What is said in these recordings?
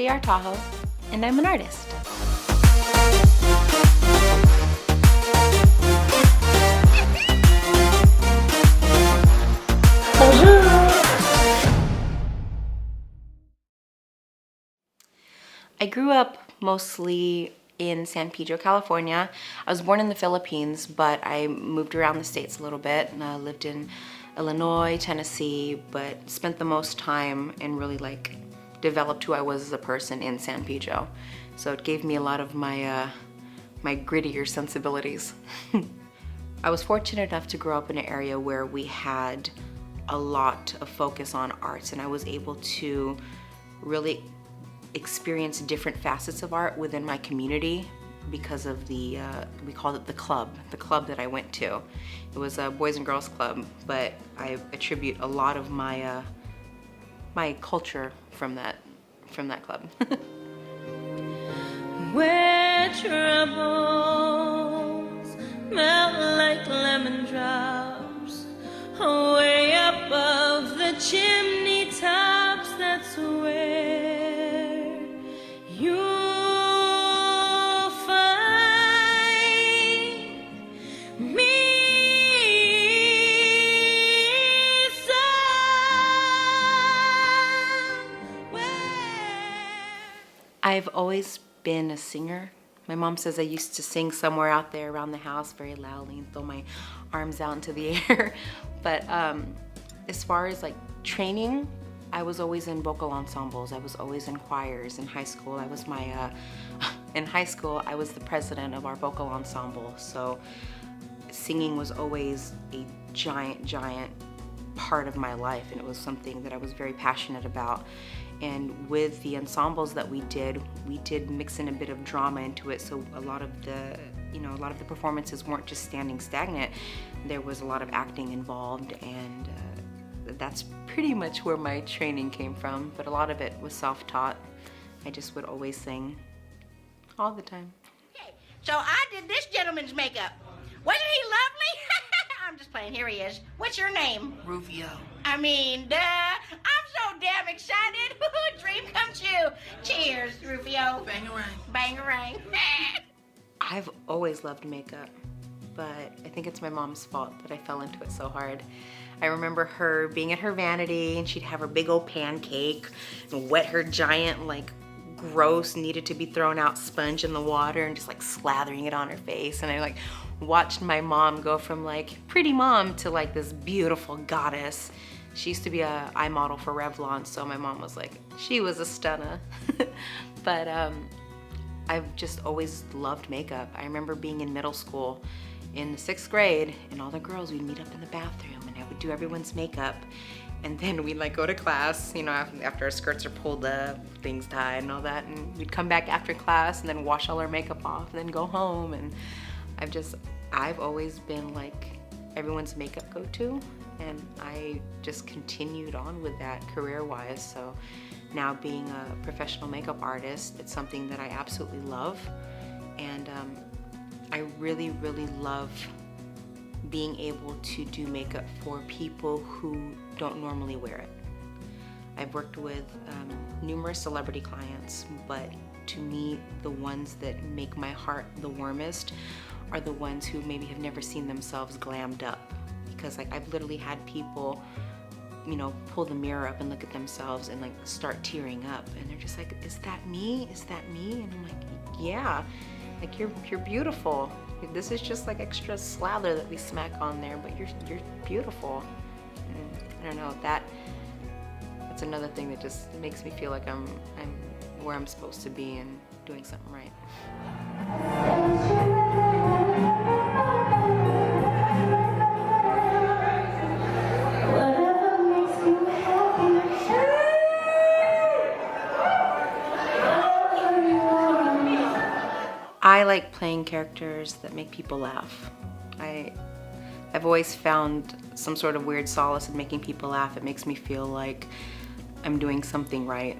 Rhapsody Artajo, and I'm an artist. I grew up mostly in San Pedro, California. I was born in the Philippines, but I moved around the States a little bit, and I lived in Illinois, Tennessee, but spent the most time and really developed who I was as a person in San Pedro. So it gave me a lot of my grittier sensibilities. I was fortunate enough to grow up in an area where we had a lot of focus on arts, and I was able to really experience different facets of art within my community because of the, we called it the club that I went to. It was a boys and girls club, but I attribute a lot of my my culture from that club. Where troubles melt like lemon drops way above the chimney tops, that's where you'll find me somewhere. I've always been a singer. My mom says I used to sing somewhere out there around the house very loudly and throw my arms out into the air. But as far as training, I was always in vocal ensembles. I was always in choirs. In high school, I was in high school, I was the president of our vocal ensemble. So singing was always a giant part of my life, and it was something that I was very passionate about. And with the ensembles that we did mix in a bit of drama into it, so a lot of the performances weren't just standing stagnant. There was a lot of acting involved, and that's pretty much where my training came from, but a lot of it was self-taught. I just would always sing all the time. Okay, so I did this gentleman's makeup. Wasn't he lovely? I'm just playing, here he is. What's your name? Rufio. I mean, duh. I'm so damn excited. Dream come true. Cheers, Rufio. Bangarang. Bangarang. I've always loved makeup, but I think it's my mom's fault that I fell into it so hard. I remember her being at her vanity, and she'd have her big old pancake and wet her giant, gross, needed to be thrown out sponge in the water and just slathering it on her face. And I watched my mom go from pretty mom to this beautiful goddess. She used to be a eye model for Revlon, so my mom was she was a stunner. But I've just always loved makeup. I remember being in middle school in the 6th grade, and all the girls, we'd meet up in the bathroom, and I would do everyone's makeup. And then we'd go to class, after our skirts are pulled up, things tied and all that, and we'd come back after class and then wash all our makeup off and then go home. And I've always been everyone's makeup go-to, and I just continued on with that career-wise. So now being a professional makeup artist, it's something that I absolutely love, and I really love being able to do makeup for people who don't normally wear it. I've worked with numerous celebrity clients, but to me, the ones that make my heart the warmest are the ones who maybe have never seen themselves glammed up. Because I've literally had people, pull the mirror up and look at themselves and start tearing up, and they're just is that me? Is that me? And I'm yeah, you're beautiful. This is just extra slather that we smack on there, but you're beautiful. And I don't know, that's another thing that just makes me feel like I'm where I'm supposed to be and doing something right. I like playing characters that make people laugh. I've always found some sort of weird solace in making people laugh. It makes me feel like I'm doing something right.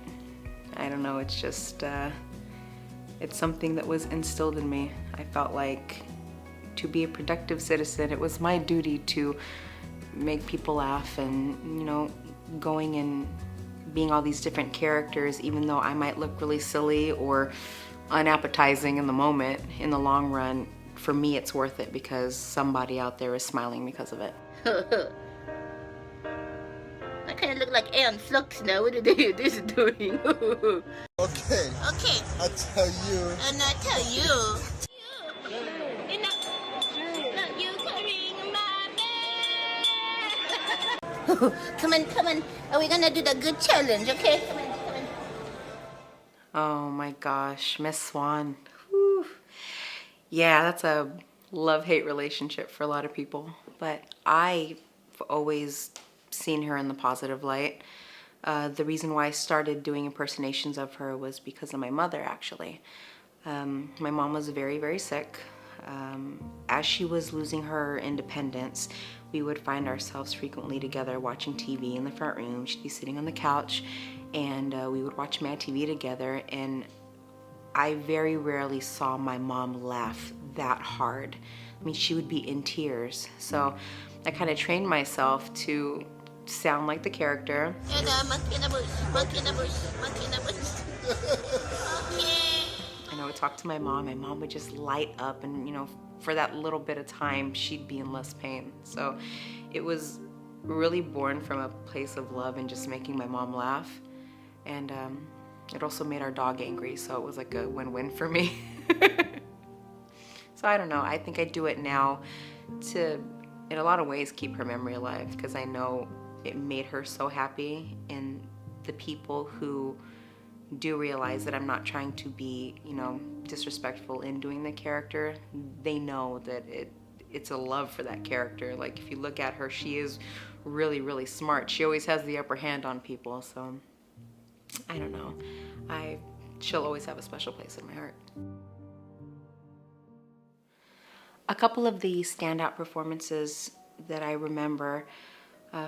I don't know, it's just, it's something that was instilled in me. I felt like to be a productive citizen, it was my duty to make people laugh, and going and being all these different characters, even though I might look really silly or unappetizing in the moment, in the long run, for me it's worth it because somebody out there is smiling because of it. I kind of look like Aeon Flux now. What are they this doing? Okay. Okay. I tell you. And I tell you. Come on, come on. Are we gonna do the good challenge, okay? Come on, come on. Oh my gosh, Miss Swan. Whew. Yeah, that's a love-hate relationship for a lot of people, but I've always seen her in the positive light. The reason why I started doing impersonations of her was because of my mother, actually. My mom was very, very sick. As she was losing her independence, we would find ourselves frequently together watching TV in the front room. She'd be sitting on the couch, and we would watch Mad TV together, and I very rarely saw my mom laugh that hard. I mean, she would be in tears. So I kind of trained myself to sound like the character. And monkey in the bush, monkey in the bush, monkey in the bush. Okay. And I would talk to my mom would just light up, and you know, for that little bit of time, she'd be in less pain. So it was really born from a place of love and just making my mom laugh. And it also made our dog angry, so it was like a win-win for me. So I don't know, I think I do it now to, in a lot of ways, keep her memory alive, because I know it made her so happy, and the people who do realize that I'm not trying to be, you know, disrespectful in doing the character, they know that it's a love for that character. Like, if you look at her, she is really, really smart. She always has the upper hand on people, so I don't know. She'll always have a special place in my heart. A couple of the standout performances that I remember,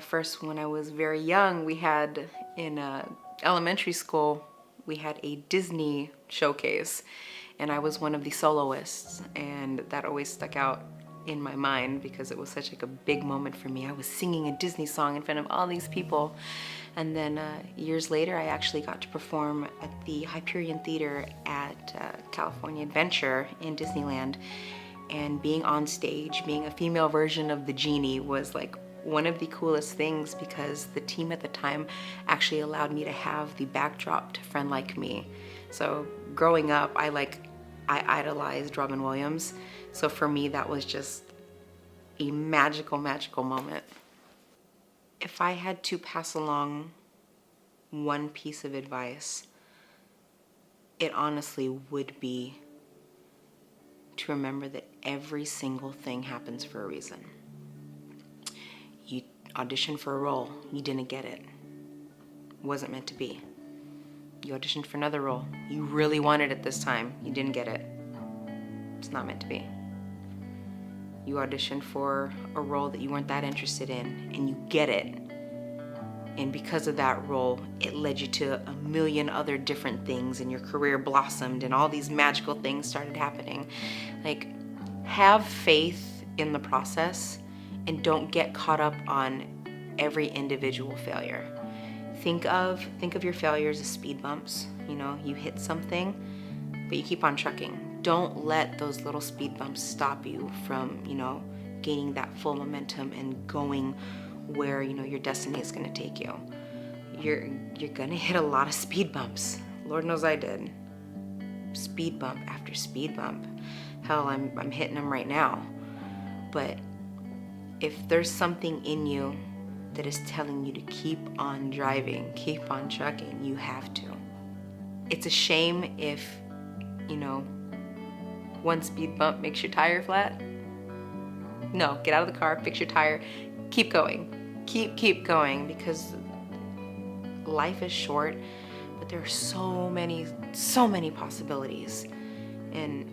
first when I was very young, we had in elementary school, we had a Disney showcase, and I was one of the soloists, and that always stuck out in my mind because it was such like a big moment for me. I was singing a Disney song in front of all these people, and then years later I actually got to perform at the Hyperion Theater at California Adventure in Disneyland, and being on stage, being a female version of the genie was like one of the coolest things, because the team at the time actually allowed me to have the backdrop to Friend Like Me. So growing up, I idolized Robin Williams. So for me, that was just a magical, magical moment. If I had to pass along one piece of advice, it honestly would be to remember that every single thing happens for a reason. You auditioned for a role, you didn't get it. Wasn't meant to be. You auditioned for another role, you really wanted it this time, you didn't get it. It's not meant to be. You auditioned for a role that you weren't that interested in, and you get it. And because of that role, it led you to a million other different things, and your career blossomed, and all these magical things started happening. Like, have faith in the process, and don't get caught up on every individual failure. Think of your failures as speed bumps. You know, you hit something, but you keep on trucking. Don't let those little speed bumps stop you from, you know, gaining that full momentum and going where, you know, your destiny is gonna take you. You're gonna hit a lot of speed bumps. Lord knows I did. Speed bump after speed bump. Hell, I'm hitting them right now. But if there's something in you that is telling you to keep on driving, keep on trucking, you have to. It's a shame if, you know, one speed bump makes your tire flat. No, get out of the car, fix your tire, keep going. Keep going, because life is short, but there are so many possibilities. And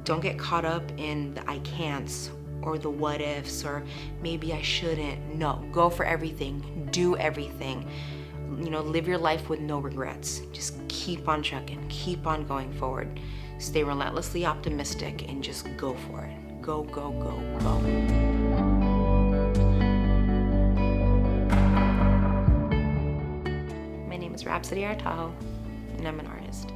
don't get caught up in the I can'ts or the what ifs or maybe I shouldn't. No, go for everything, do everything. You know, live your life with no regrets. Just keep on trucking, keep on going forward. Stay relentlessly optimistic and just go for it. Go, go, go, go. Rhapsody Artajo, and I'm an artist.